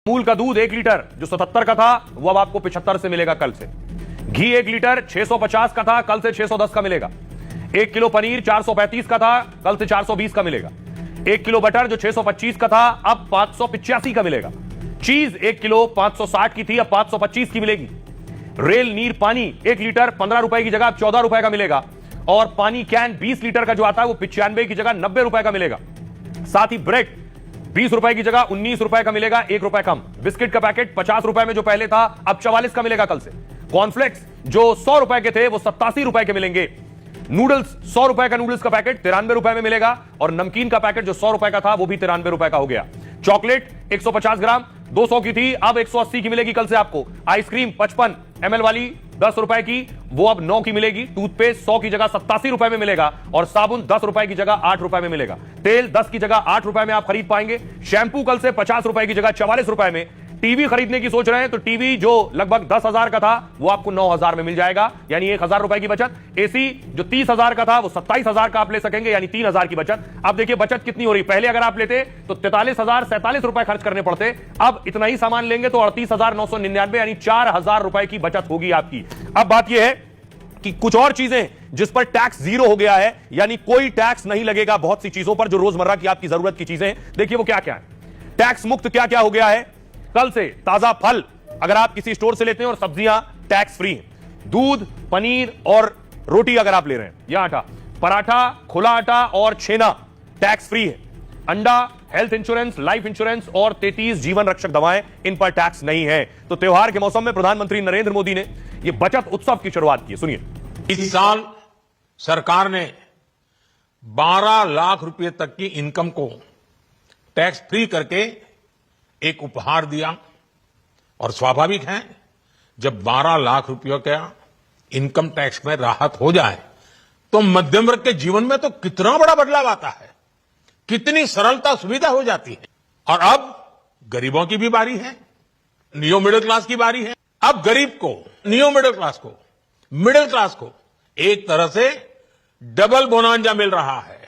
अमूल का दूध 1 लीटर जो 77 का था वो अब आपको 75 से मिलेगा कल से। घी 1 लीटर 650 का था, कल से 610 का मिलेगा। 1 किलो पनीर 435 का था, कल से 420 का मिलेगा। 1 किलो बटर जो 625 का था अब 585 का मिलेगा। चीज 1 किलो 560 की थी, अब 525 की मिलेगी। रेल नीर पानी 1 लीटर 15 रुपए की जगह अब 14 रुपए का मिलेगा। और पानी कैन 20 लीटर का जो आता है वो 95 की जगह 90 रुपए का मिलेगा। साथ ही ब्रेड 20 रुपए की जगह 19 रुपए का मिलेगा, 1 रुपए कम। बिस्किट का पैकेट 50 रुपए में जो पहले था अब 44 का मिलेगा कल से। कॉर्नफ्लेक्स जो 100 रुपए के थे वो 87 रुपए के मिलेंगे। नूडल्स 100 रुपए का नूडल्स का पैकेट 93 रुपए में मिलेगा। और नमकीन का पैकेट जो 100 रुपए का था वो भी 93 रुपए का हो गया। चॉकलेट 150 ग्राम 200 की थी, अब 180 की मिलेगी कल से आपको। आइसक्रीम 55 ml वाली 10 रुपए की वो अब 9 की मिलेगी। टूथपेस्ट 100 की जगह 87 रुपए में मिलेगा और साबुन 10 रुपए की जगह 8 रुपए में मिलेगा। तेल 10 की जगह 8 रुपए में आप खरीद पाएंगे। शैंपू कल से 50 रुपए की जगह 44 रुपए में। टीवी खरीदने की सोच रहे हैं तो टीवी जो लगभग 10,000 का था वो आपको 9,000 में मिल जाएगा, यानी 1,000 रुपए की बचत। एसी जो 30,000 का था वो 27,000 का आप ले सकेंगे, यानी 3,000 की बचत। अब देखिए बचत कितनी हो रही। पहले अगर आप लेते तो 43,047 रुपए खर्च करने पड़ते, अब इतना ही सामान लेंगे तो 38,999 यानी 4,000 रुपए की बचत होगी आपकी। अब बात यह है कि कुछ और चीजें जिस पर टैक्स जीरो हो गया है, यानी कोई टैक्स नहीं लगेगा बहुत सी चीजों पर जो रोजमर्रा की आपकी जरूरत की चीजें। देखिए वो क्या क्या है। टैक्स मुक्त क्या क्या हो गया है कल से। ताजा फल अगर आप किसी स्टोर से लेते हैं और सब्जियां टैक्स फ्री हैं। दूध, पनीर और रोटी अगर आप ले रहे हैं या आटा, पराठा, खुला आटा और छेना टैक्स फ्री है। अंडा, हेल्थ इंश्योरेंस, लाइफ इंश्योरेंस और 33 जीवन रक्षक दवाएं, इन पर टैक्स नहीं है। तो त्योहार के मौसम में प्रधानमंत्री नरेंद्र मोदी ने यह बचत उत्सव की शुरुआत की। सुनिए। इस साल सरकार ने 12 लाख रुपए तक की इनकम को टैक्स फ्री करके एक उपहार दिया। और स्वाभाविक है जब 12 लाख रुपयों का इनकम टैक्स में राहत हो जाए तो मध्यम वर्ग के जीवन में तो कितना बड़ा बदलाव आता है, कितनी सरलता सुविधा हो जाती है। और अब गरीबों की भी बारी है, नियो मिडिल क्लास की बारी है। अब गरीब को, नियो मिडिल क्लास को एक तरह से डबल बोनांजा मिल रहा है।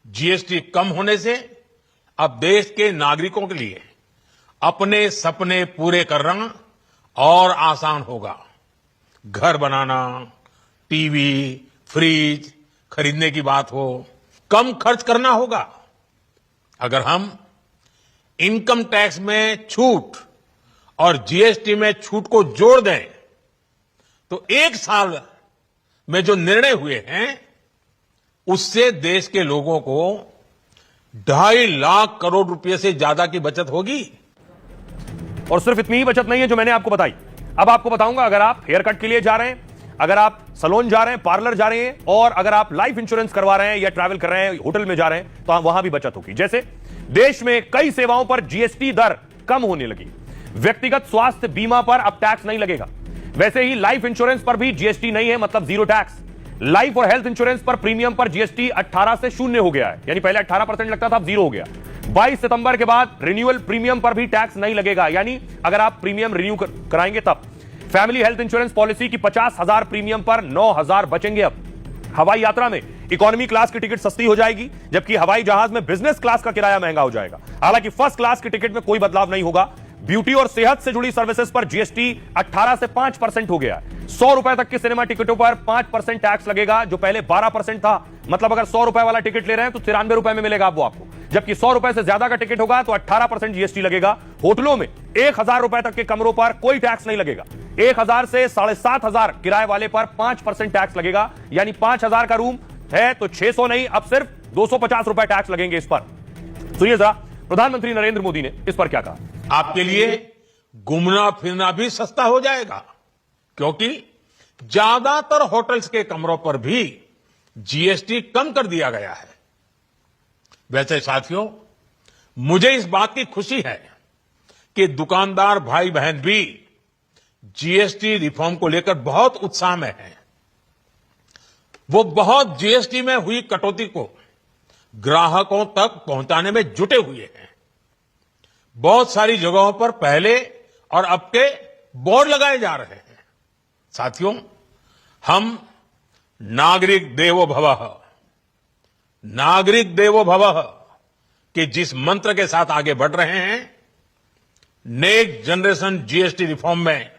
जीएसटी कम होने से अब देश के नागरिकों के लिए अपने सपने पूरे करना और आसान होगा। घर बनाना, टीवी, फ्रिज खरीदने की बात हो, कम खर्च करना होगा। अगर हम इनकम टैक्स में छूट और जीएसटी में छूट को जोड़ दें तो एक साल में जो निर्णय हुए हैं उससे देश के लोगों को 2.5 लाख करोड़ रुपए से ज्यादा की बचत होगी। और सिर्फ इतनी ही बचत नहीं है जो मैंने आपको बताई। अब आपको बताऊंगा, अगर आप हेयर कट के लिए जा रहे हैं, अगर आप सैलून जा रहे हैं, पार्लर जा रहे हैं और अगर आप लाइफ इंश्योरेंस करवा रहे हैं या ट्रैवल कर रहे हैं, होटल में जा रहे हैं, तो वहां भी बचत होगी। जैसे देश में कई सेवाओं पर जीएसटी दर कम होने लगी। व्यक्तिगत स्वास्थ्य बीमा पर अब टैक्स नहीं लगेगा। वैसे ही लाइफ इंश्योरेंस पर भी जीएसटी नहीं है, मतलब जीरो टैक्स। लाइफ और हेल्थ इंश्योरेंस पर प्रीमियम पर जीएसटी 18 से 0 हो गया है, यानी पहले 18% लगता था, अब 0 हो गया। 22 सितंबर के बाद रिन्यूअल प्रीमियम पर भी टैक्स नहीं लगेगा, यानी अगर आप प्रीमियम रिन्यू कराएंगे तब। फैमिली हेल्थ इंश्योरेंस पॉलिसी की 50,000 प्रीमियम पर 9,000 बचेंगे। अब हवाई यात्रा में इकोनॉमी क्लास की टिकट सस्ती हो जाएगी, जबकि हवाई जहाज में बिजनेस क्लास का किराया महंगा हो जाएगा। हालांकि फर्स्ट क्लास की टिकट में कोई बदलाव नहीं होगा। ब्यूटी और सेहत से जुड़ी सर्विसेज पर जीएसटी 18 से 5% हो गया है। 100 रुपए तक के सिनेमा टिकटों पर 5% टैक्स लगेगा, जो पहले 12% था। मतलब अगर 100 रुपए वाला टिकट ले रहे हैं तो 93 रुपए में मिलेगा वो आपको, जबकि 100 रुपए से ज्यादा का टिकट होगा तो 18% जीएसटी लगेगा। होटलों में 1,000 रुपए तक के कमरों पर कोई टैक्स नहीं लगेगा। 1,000 से 7,500 किराए वाले पर 5% टैक्स लगेगा, यानी 5,000 का रूम है तो 600 नहीं, अब सिर्फ 250 रुपए टैक्स लगेंगे इस पर। सुनिए जरा प्रधानमंत्री नरेंद्र मोदी ने इस पर क्या कहा। आपके लिए घूमना फिरना भी सस्ता हो जाएगा, क्योंकि ज्यादातर होटल्स के कमरों पर भी जीएसटी कम कर दिया गया है। वैसे साथियों, मुझे इस बात की खुशी है कि दुकानदार भाई बहन भी जीएसटी रिफॉर्म को लेकर बहुत उत्साह में हैं। वो बहुत जीएसटी में हुई कटौती को ग्राहकों तक पहुंचाने में जुटे हुए हैं। बहुत सारी जगहों पर पहले और अब के बोर्ड लगाए जा रहे हैं। साथियों, हम नागरिक देवो भवः के जिस मंत्र के साथ आगे बढ़ रहे हैं, नेक्स्ट जनरेशन जीएसटी रिफॉर्म में